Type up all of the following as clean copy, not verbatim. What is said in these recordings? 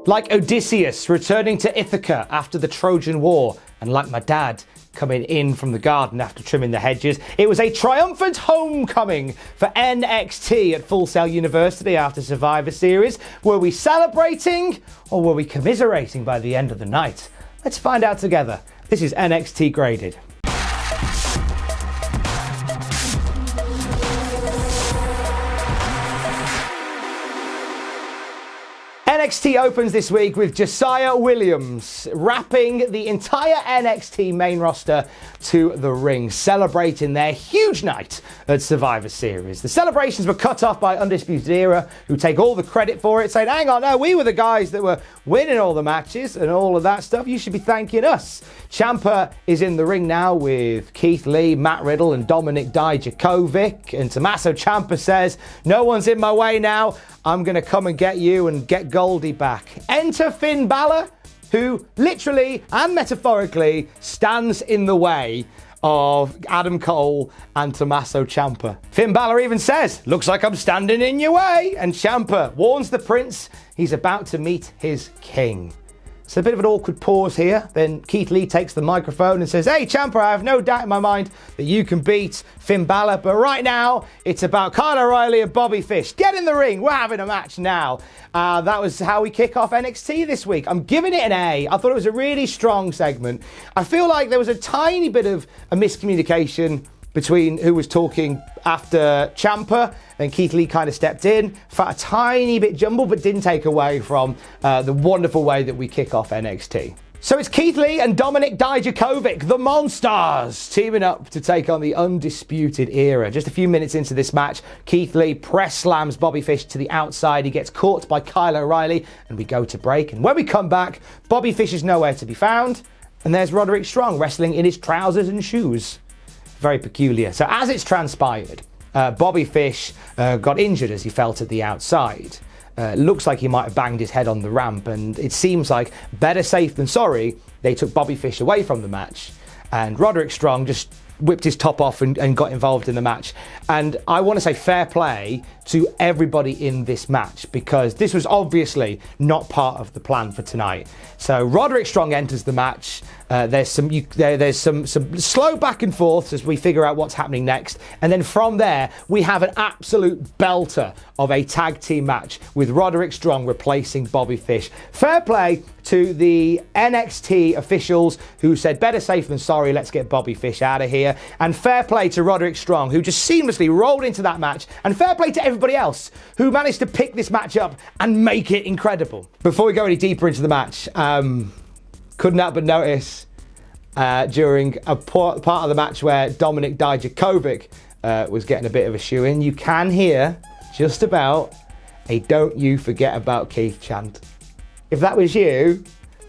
Like Odysseus returning to Ithaca after the Trojan War, and like my dad coming in from the garden after trimming the hedges, it was a triumphant homecoming for NXT at Full Sail University after Survivor Series. Were we celebrating or were we commiserating by the end of the night? Let's find out together. This is NXT Graded. NXT opens this week with Josiah Williams wrapping the entire NXT main roster to the ring, celebrating their huge night at Survivor Series. The celebrations were cut off by Undisputed ERA, who take all the credit for it, saying, hang on, no, we were the guys that were winning all the matches and all of that stuff. You should be thanking us. Ciampa is in the ring now with Keith Lee, Matt Riddle, and Dominik Dijakovic. And Tommaso Ciampa says, no one's in my way now. I'm going to come and get you and get Goldie back. Enter Finn Bálor, who literally and metaphorically stands in the way of Adam Cole and Tommaso Ciampa. Finn Bálor even says, looks like I'm standing in your way. And Ciampa warns the prince he's about to meet his king. So a bit of an awkward pause here. Then Keith Lee takes the microphone and says, hey, Ciampa, I have no doubt in my mind that you can beat Finn Bálor. But right now, it's about Kyle O'Reilly and Bobby Fish. Get in the ring. We're having a match now. That was how we kick off NXT this week. I'm giving it an A. I thought it was a really strong segment. I feel like there was a tiny bit of a miscommunication between who was talking after Ciampa, and Keith Lee kind of stepped in, felt a tiny bit jumbled, but didn't take away from the wonderful way that we kick off NXT. So it's Keith Lee and Dominik Dijakovic, the Monsters, teaming up to take on the Undisputed Era. Just a few minutes into this match, Keith Lee press slams Bobby Fish to the outside. He gets caught by Kyle O'Reilly, and we go to break. And when we come back, Bobby Fish is nowhere to be found, and there's Roderick Strong wrestling in his trousers and shoes. Very peculiar. So as it's transpired, Bobby Fish got injured as he fell to the outside. Looks like he might have banged his head on the ramp, and it seems like better safe than sorry, they took Bobby Fish away from the match, and Roderick Strong just whipped his top off and got involved in the match. And I want to say fair play to everybody in this match, because this was obviously not part of the plan for tonight. So Roderick Strong enters the match. There's some slow back and forth as we figure out what's happening next. And then from there, we have an absolute belter of a tag team match with Roderick Strong replacing Bobby Fish. Fair play to the NXT officials who said better safe than sorry, let's get Bobby Fish out of here. And fair play to Roderick Strong, who just seamlessly rolled into that match. And fair play to everybody else who managed to pick this match up and make it incredible. Before we go any deeper into the match, couldn't help but notice during a part of the match where Dominik Dijakovic was getting a bit of a shoe-in, you can hear just about a "Don't you forget about Keith" chant. If that was you,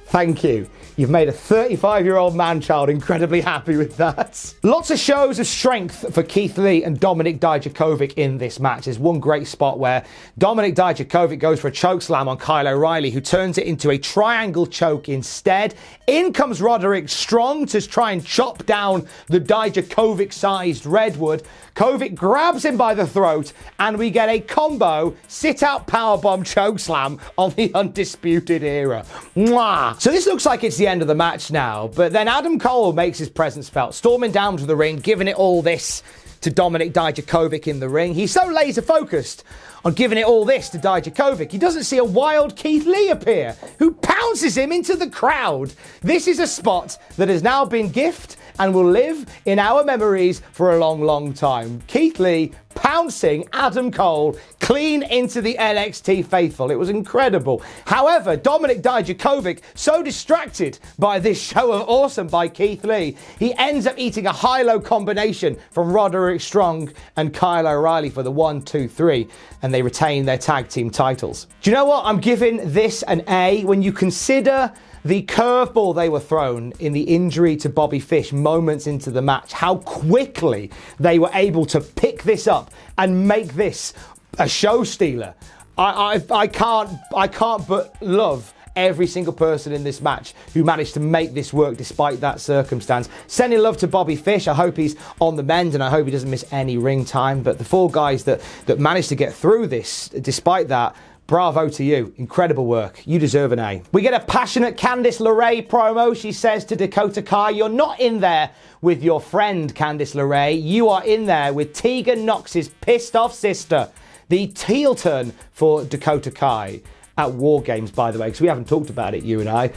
thank you. You've made a 35-year-old man-child incredibly happy with that. Lots of shows of strength for Keith Lee and Dominik Dijakovic in this match. There's one great spot where Dominik Dijakovic goes for a chokeslam on Kyle O'Reilly, who turns it into a triangle choke instead. In comes Roderick Strong to try and chop down the Dijakovic-sized redwood. Kovic grabs him by the throat, and we get a combo sit-out powerbomb chokeslam on the Undisputed Era. Mwah! So this looks like it's the end of the match now, but then Adam Cole makes his presence felt, storming down to the ring, giving it all this to Dominik Dijakovic in the ring. He's so laser focused on giving it all this to Dijakovic, he doesn't see a wild Keith Lee appear, who pounces him into the crowd. This is a spot that has now been gift and will live in our memories for a long, long time. Keith Lee pouncing Adam Cole clean into the NXT faithful. It was incredible. However, Dominik Dijakovic, so distracted by this show of awesome by Keith Lee, he ends up eating a high-low combination from Roderick Strong and Kyle O'Reilly for the 1-2-3, and they retain their tag team titles. Do you know what? I'm giving this an A when you consider the curveball they were thrown in the injury to Bobby Fish moments into the match, how quickly they were able to pick this up and make this a show stealer. I can't but love every single person in this match who managed to make this work despite that circumstance. Sending love to Bobby Fish. I hope he's on the mend and I hope he doesn't miss any ring time. But the four guys that managed to get through this despite that, Bravo to you. Incredible work. You deserve an A. We get a passionate Candice LeRae promo. She says to Dakota Kai, "You're not in there with your friend Candice LeRae. You are in there with Tegan Nox's pissed off sister." The heel turn for Dakota Kai at War Games, by the way, because we haven't talked about it, you and I.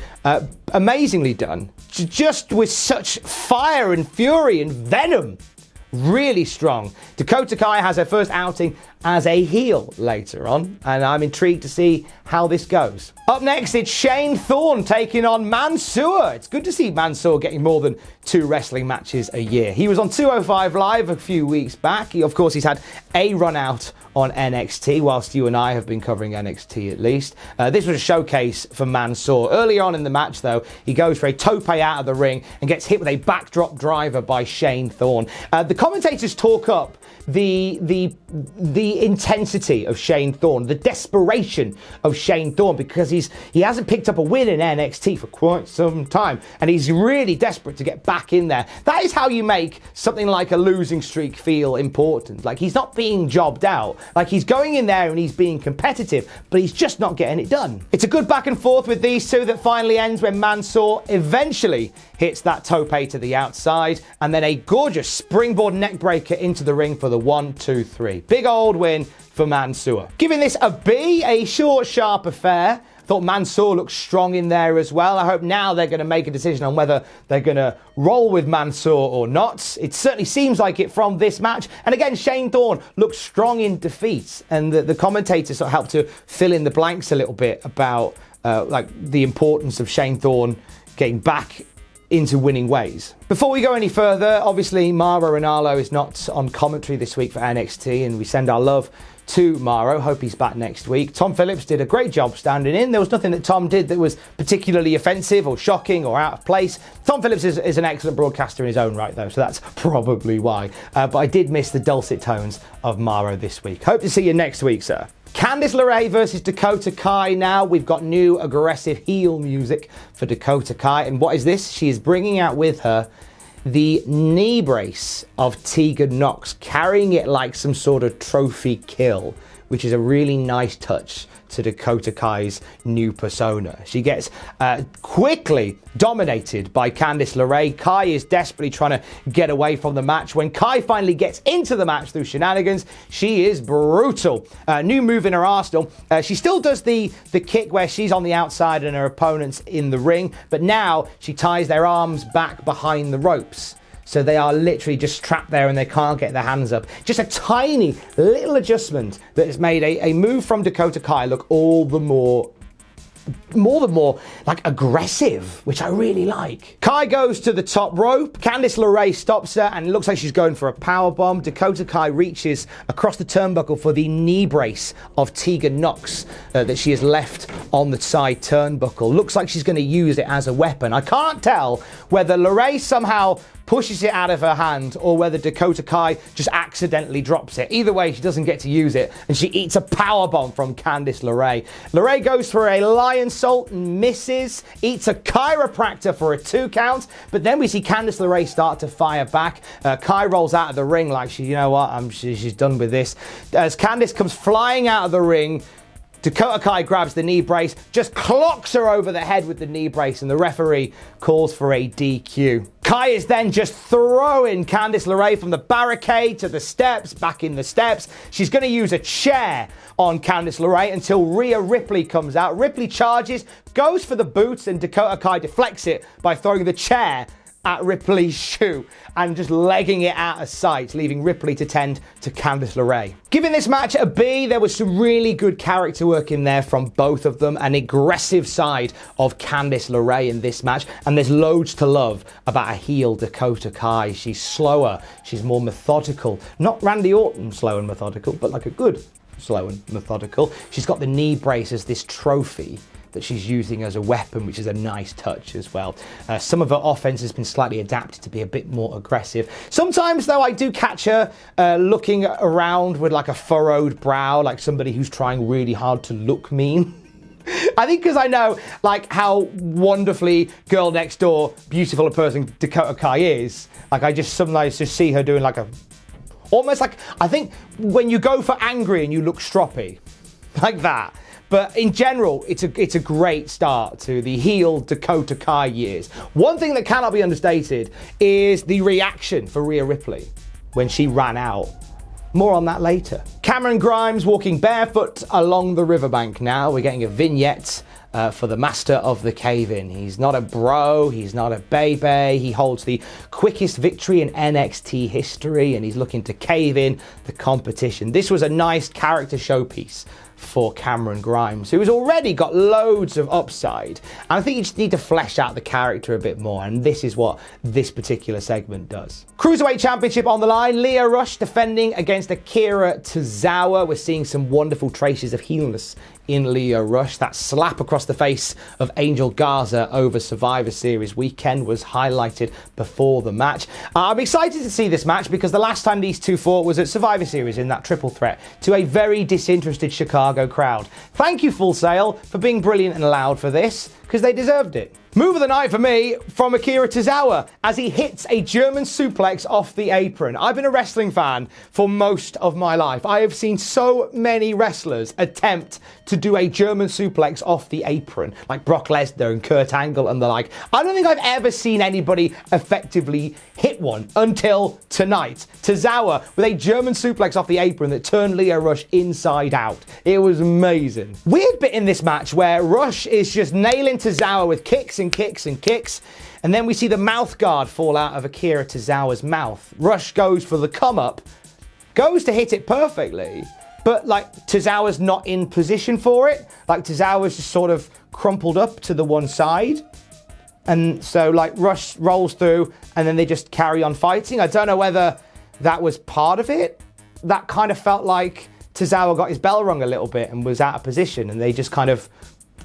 Amazingly done. Just with such fire and fury and venom. Really strong. Dakota Kai has her first outing as a heel later on, and I'm intrigued to see how this goes. Up next, it's Shane Thorne taking on Mansoor. It's good to see Mansoor getting more than 2 wrestling matches a year. He was on 205 Live a few weeks back. Of course, he's had a run out on NXT, whilst you and I have been covering NXT at least. This was a showcase for Mansoor. Early on in the match, though, he goes for a tope out of the ring and gets hit with a backdrop driver by Shane Thorne. The commentators talk up the intensity of Shane Thorne, the desperation of Shane Thorne, because he hasn't picked up a win in NXT for quite some time, and he's really desperate to get back in there. That is how you make something like a losing streak feel important. Like, he's not being jobbed out. Like, he's going in there and he's being competitive, but he's just not getting it done. It's a good back and forth with these two that finally ends when Mansoor eventually hits that tope to the outside, and then a gorgeous springboard neckbreaker into the ring for the 1-2-3. Big old win for Mansoor. Giving this a B, a short, sharp affair. Thought Mansoor looked strong in there as well. I hope now they're going to make a decision on whether they're going to roll with Mansoor or not. It certainly seems like it from this match. And again, Shane Thorne looked strong in defeat, and the commentators sort of helped to fill in the blanks a little bit about like the importance of Shane Thorne getting back into winning ways. Before we go any further, obviously Mauro Ranallo is not on commentary this week for NXT, and we send our love to Mauro. Hope he's back next week. Tom Phillips did a great job standing in. There was nothing that Tom did that was particularly offensive or shocking or out of place. Tom Phillips is an excellent broadcaster in his own right, though, so that's probably why. But I did miss the dulcet tones of Mauro this week. Hope to see you next week, sir. Candice LeRae versus Dakota Kai now. We've got new aggressive heel music for Dakota Kai. And what is this? She is bringing out with her the knee brace of Tegan Nox, carrying it like some sort of trophy kill, which is a really nice touch to Dakota Kai's new persona. She gets quickly dominated by Candice LeRae. Kai is desperately trying to get away from the match. When Kai finally gets into the match through shenanigans, she is brutal. New move in her arsenal. She still does the kick where she's on the outside and her opponent's in the ring, but now she ties their arms back behind the ropes. So they are literally just trapped there and they can't get their hands up. Just a tiny little adjustment that has made a move from Dakota Kai look all the more like aggressive, which I really like. Kai goes to the top rope. Candice LeRae stops her and it looks like she's going for a powerbomb. Dakota Kai reaches across the turnbuckle for the knee brace of Tegan Nox that she has left on the side turnbuckle. Looks like she's going to use it as a weapon. I can't tell whether LeRae somehow pushes it out of her hand or whether Dakota Kai just accidentally drops it. Either way, she doesn't get to use it and she eats a powerbomb from Candice LeRae. LeRae goes for a lion salt and misses, eats a chiropractor for a 2 count, but then we see Candice LeRae start to fire back. Kai rolls out of the ring like you know what, she's done with this. As Candice comes flying out of the ring, Dakota Kai grabs the knee brace, just clocks her over the head with the knee brace, and the referee calls for a DQ. Kai is then just throwing Candice LeRae from the barricade to the steps, back in the steps. She's going to use a chair on Candice LeRae until Rhea Ripley comes out. Ripley charges, goes for the boots, and Dakota Kai deflects it by throwing the chair at Ripley's shoe and just legging it out of sight, leaving Ripley to tend to Candice LeRae. Giving this match a B, there was some really good character work in there from both of them, an aggressive side of Candice LeRae in this match, and there's loads to love about a heel Dakota Kai. She's slower, she's more methodical, not Randy Orton slow and methodical, but like a good slow and methodical. She's got the knee brace as this trophy that she's using as a weapon, which is a nice touch as well. Some of her offense has been slightly adapted to be a bit more aggressive. Sometimes, though, I do catch her looking around with like a furrowed brow, like somebody who's trying really hard to look mean. I think because I know like how wonderfully girl next door, beautiful a person Dakota Kai is. Like I just sometimes just see her doing like almost like, I think when you go for angry and you look stroppy, like that. But in general, it's a great start to the heel Dakota Kai years. One thing that cannot be understated is the reaction for Rhea Ripley when she ran out. More on that later. Cameron Grimes walking barefoot along the riverbank now. We're getting a vignette for the master of the cave-in. He's not a bro, he's not a baby. He holds the quickest victory in NXT history, and he's looking to cave in the competition. This was a nice character showpiece for Cameron Grimes, who's already got loads of upside. And I think you just need to flesh out the character a bit more, and this is what this particular segment does. Cruiserweight Championship on the line. Lio Rush defending against Akira Tozawa. We're seeing some wonderful traces of heelness in Lio Rush. That slap across the face of Angel Garza over Survivor Series weekend was highlighted before the match. I'm excited to see this match because the last time these two fought was at Survivor Series in that triple threat to a very disinterested Chicago crowd. Thank you, Full Sail, for being brilliant and loud for this, because they deserved it. Move of the night for me from Akira Tozawa as he hits a German suplex off the apron. I've been a wrestling fan for most of my life. I have seen so many wrestlers attempt to do a German suplex off the apron, like Brock Lesnar and Kurt Angle and the like. I don't think I've ever seen anybody effectively hit one until tonight. Tozawa with a German suplex off the apron that turned Lio Rush inside out. It was amazing. Weird bit in this match where Rush is just nailing Tozawa with kicks and kicks and kicks, and then we see the mouth guard fall out of Akira Tozawa's mouth. Rush goes for the come up, goes to hit it perfectly, but like Tozawa's not in position for it. Like Tozawa's just sort of crumpled up to the one side, and so like Rush rolls through and then they just carry on fighting. I don't know whether that was part of it. That kind of felt like Tozawa got his bell rung a little bit and was out of position, and they just kind of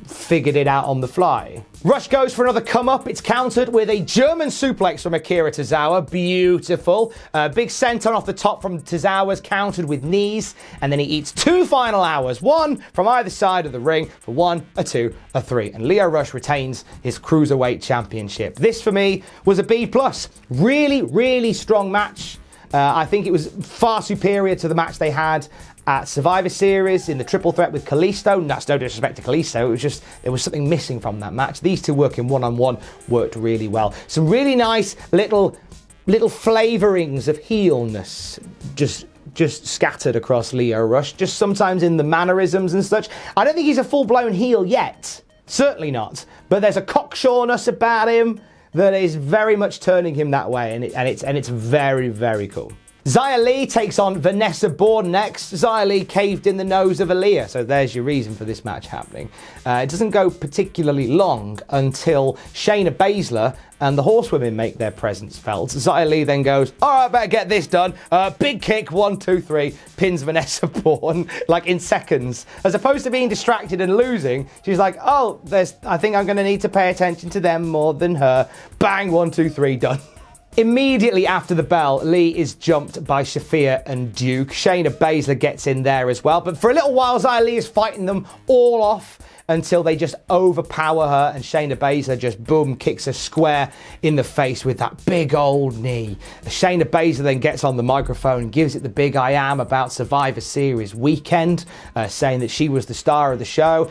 figured it out on the fly. Rush goes for another come up. It's countered with a German suplex from Akira Tozawa. Beautiful. Big senton off the top from Tozawa's, countered with knees, and then he eats two final hours, one from either side of the ring for 1, a 2, a 3, and Lio Rush retains his Cruiserweight Championship. This for me was a B+. Really strong match. I think it was far superior to the match they had at Survivor Series in the triple threat with Kalisto. That's no disrespect to Kalisto, it was just there was something missing from that match. These two working one-on-one worked really well. Some really nice little flavorings of heelness just scattered across Lio Rush, just sometimes in the mannerisms and such. I don't think he's a full-blown heel yet, certainly not, but there's a cocksureness about him that is very much turning him that way, and it's very cool. Xia Li takes on Vanessa Borne next. Xia Li caved in the nose of Aaliyah, so there's your reason for this match happening. It doesn't go particularly long until Shayna Baszler and the Horsewomen make their presence felt. Xia Li then goes, all right, better get this done. Big kick, 1, 2, 3, pins Vanessa Borne like in seconds. As opposed to being distracted and losing, she's like, oh, I think I'm going to need to pay attention to them more than her. Bang, 1, 2, 3, done. Immediately after the bell, Lee is jumped by Shafir and Duke. Shayna Baszler gets in there as well. But for a little while, Xia Li is fighting them all off until they just overpower her, and Shayna Baszler just, boom, kicks her square in the face with that big old knee. Shayna Baszler then gets on the microphone and gives it the big I am about Survivor Series weekend, saying that she was the star of the show.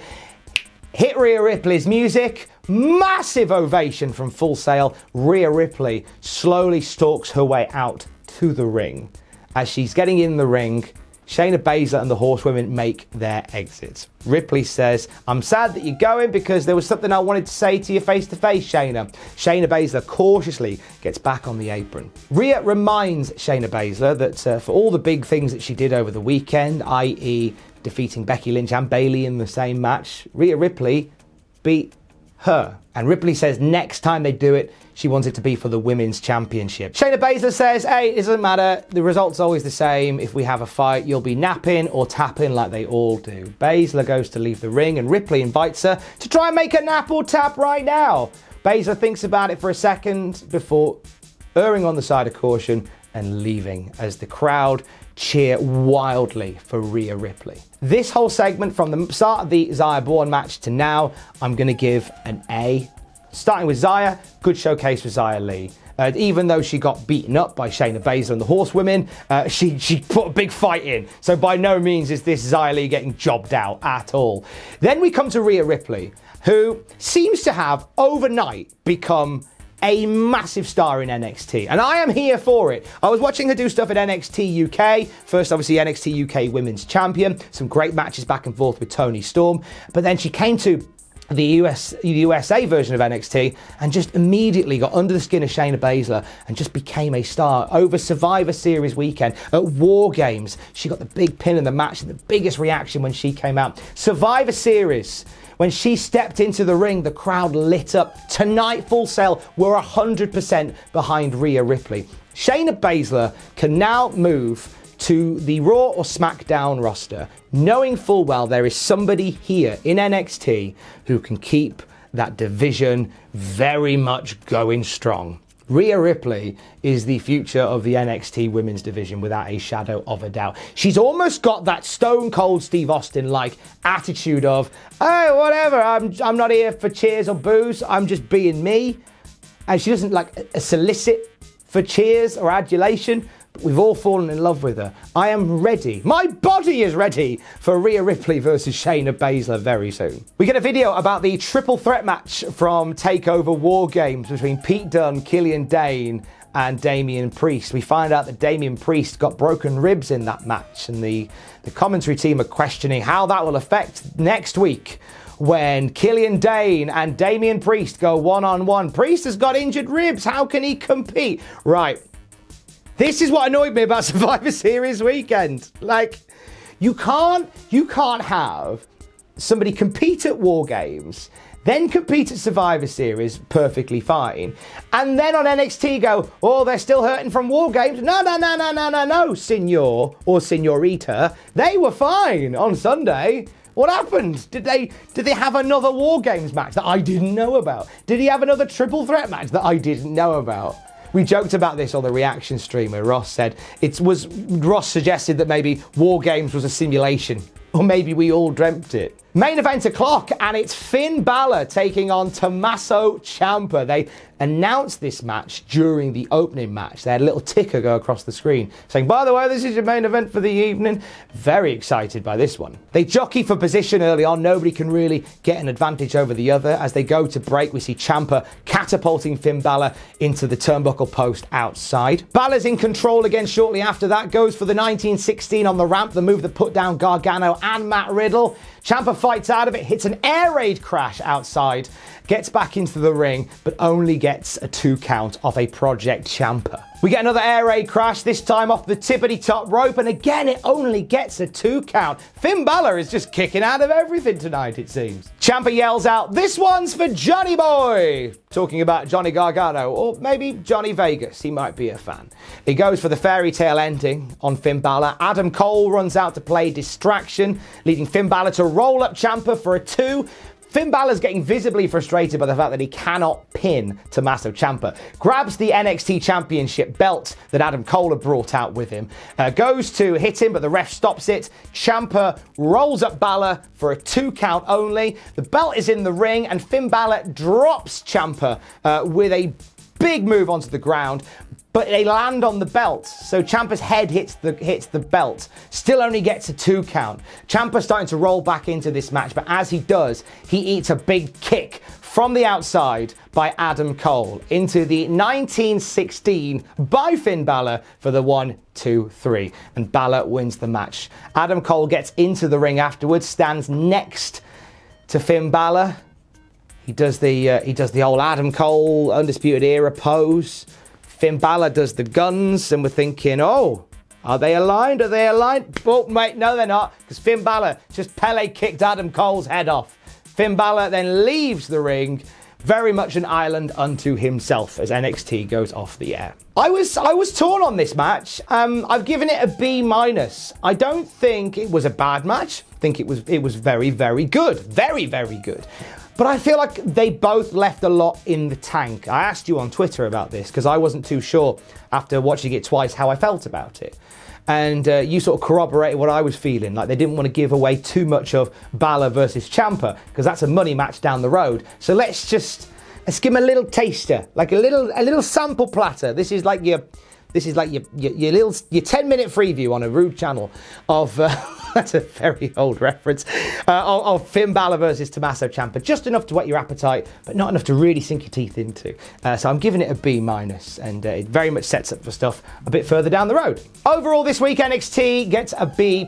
Hit Rhea Ripley's music. Massive ovation from Full Sail. Rhea Ripley slowly stalks her way out to the ring. As she's getting in the ring, Shayna Baszler and the Horsewomen make their exit. Ripley says, I'm sad that you're going because there was something I wanted to say to you face to face, Shayna. Shayna Baszler cautiously gets back on the apron. Rhea reminds Shayna Baszler that for all the big things that she did over the weekend, i.e. defeating Becky Lynch and Bayley in the same match, Rhea Ripley beat her. And Ripley says next time they do it, she wants it to be for the Women's Championship. Shayna Baszler says, hey, it doesn't matter. The result's always the same. If we have a fight, you'll be napping or tapping like they all do. Baszler goes to leave the ring and Ripley invites her to try and make a nap or tap right now. Baszler thinks about it for a second before erring on the side of caution and leaving as the crowd cheer wildly for Rhea Ripley. This whole segment from the start of the Xia Borne match to now, I'm going to give an A. Starting with Xia, good showcase for Xia Li. Even though she got beaten up by Shayna Baszler and the Horsewomen, she put a big fight in. So by no means is this Xia Li getting jobbed out at all. Then we come to Rhea Ripley, who seems to have overnight become a massive star in NXT, and I am here for it. I was watching her do stuff at NXT UK, first obviously NXT UK Women's Champion, some great matches back and forth with Toni Storm, but then she came to the USA version of NXT and just immediately got under the skin of Shayna Baszler and just became a star. Over Survivor Series weekend, at War Games, she got the big pin in the match and the biggest reaction when she came out. Survivor Series, when she stepped into the ring, the crowd lit up. Tonight, Full Sail, we're 100% behind Rhea Ripley. Shayna Baszler can now move to the Raw or SmackDown roster, knowing full well there is somebody here in NXT who can keep that division very much going strong. Rhea Ripley is the future of the NXT women's division without a shadow of a doubt. She's almost got that Stone Cold Steve Austin-like attitude of, oh, whatever, I'm not here for cheers or boos, I'm just being me. And she doesn't solicit for cheers or adulation. We've all fallen in love with her. I am ready. My body is ready for Rhea Ripley versus Shayna Baszler very soon. We get a video about the triple threat match from TakeOver War Games between Pete Dunne, Killian Dane, and Damian Priest. We find out that Damian Priest got broken ribs in that match, and the commentary team are questioning how that will affect next week when Killian Dane and Damian Priest go one-on-one. Priest has got injured ribs. How can he compete? Right. This is what annoyed me about Survivor Series weekend. Like, you can't have somebody compete at War Games, then compete at Survivor Series perfectly fine, and then on NXT go, oh, they're still hurting from War Games. No, senor or senorita. They were fine on Sunday. What happened? Did they have another War Games match that I didn't know about? Did he have another triple threat match that I didn't know about? We joked about this on the reaction stream where Ross suggested that maybe War Games was a simulation, or maybe we all dreamt it. Main event o'clock, and it's Finn Bálor taking on Tommaso Ciampa. They announced this match during the opening match. They had a little ticker go across the screen saying, by the way, this is your main event for the evening. Very excited by this one. They jockey for position early on. Nobody can really get an advantage over the other. As they go to break, we see Ciampa catapulting Finn Bálor into the turnbuckle post outside. Balor's in control again shortly after that. Goes for the 1916 on the ramp, the move that put down Gargano and Matt Riddle. Ciampa fights out of it, hits an air raid crash outside, gets back into the ring, but only gets a 2 count off a Project Ciampa. We get another air raid crash, this time off the tippity top rope, and again it only gets a 2 count. Finn Bálor is just kicking out of everything tonight, it seems. Ciampa yells out, this one's for Johnny Boy! Talking about Johnny Gargano, or maybe Johnny Vegas, he might be a fan. He goes for the fairy tale ending on Finn Bálor. Adam Cole runs out to play distraction, leading Finn Bálor to roll up Ciampa for a 2. Finn Balor's getting visibly frustrated by the fact that he cannot pin Tommaso Ciampa. Grabs the NXT Championship belt that Adam Cole had brought out with him. Goes to hit him, but the ref stops it. Ciampa rolls up Balor for a 2 count only. The belt is in the ring, and Finn Bálor drops Ciampa with a big move onto the ground. But they land on the belt, so Ciampa's head hits the belt. Still only gets a 2 count. Ciampa's starting to roll back into this match, but as he does, he eats a big kick from the outside by Adam Cole into the 1916 by Finn Bálor for the 1, 2, 3. And Bálor wins the match. Adam Cole gets into the ring afterwards, stands next to Finn Bálor. He does the old Adam Cole Undisputed Era pose. Finn Bálor does the guns, and we're thinking, oh, are they aligned? Are they aligned? Oh, wait, no, they're not, because Finn Bálor just Pele kicked Adam Cole's head off. Finn Bálor then leaves the ring, very much an island unto himself as NXT goes off the air. I was torn on this match. I've given it a B-. I don't think it was a bad match. I think it was very, very good. Very, very good. But I feel like they both left a lot in the tank. I asked you on Twitter about this because I wasn't too sure after watching it twice how I felt about it. And you sort of corroborated what I was feeling. Like they didn't want to give away too much of Balor versus Ciampa because that's a money match down the road. So let's just let's give him a little taster, like a little sample platter. This is like your 10-minute preview on a Rude channel of that's a very old reference of Finn Bálor versus Tommaso Ciampa. Just enough to whet your appetite, but not enough to really sink your teeth into. So I'm giving it a B-, and it very much sets up for stuff a bit further down the road. Overall, this week NXT gets a B+.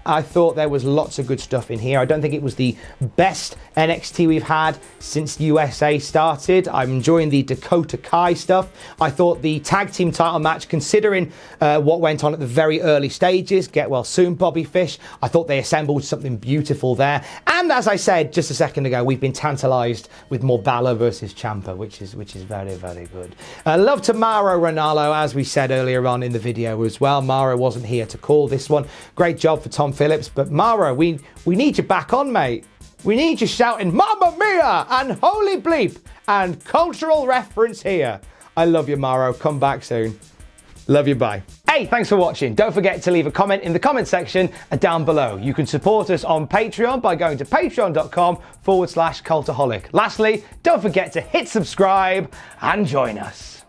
I thought there was lots of good stuff in here. I don't think it was the best NXT we've had since USA started. I'm enjoying the Dakota Kai stuff. I thought the tag team title match, considering what went on at the very early stages, get well soon, Bobby Fish. I thought they assembled something beautiful there. And as I said just a second ago, we've been tantalized with more Balor versus Ciampa, which is very, very good. Love to Mauro Ranallo, as we said earlier on in the video as well. Mauro wasn't here to call this one. Great job for Tom Phillips, but Mauro, we need you back on, mate. We need you shouting Mamma Mia and Holy Bleep and cultural reference here. I love you, Mauro. Come back soon. Love you, bye. Hey, thanks for watching. Don't forget to leave a comment in the comment section down below. You can support us on Patreon by going to patreon.com/Cultaholic. Lastly, don't forget to hit subscribe and join us.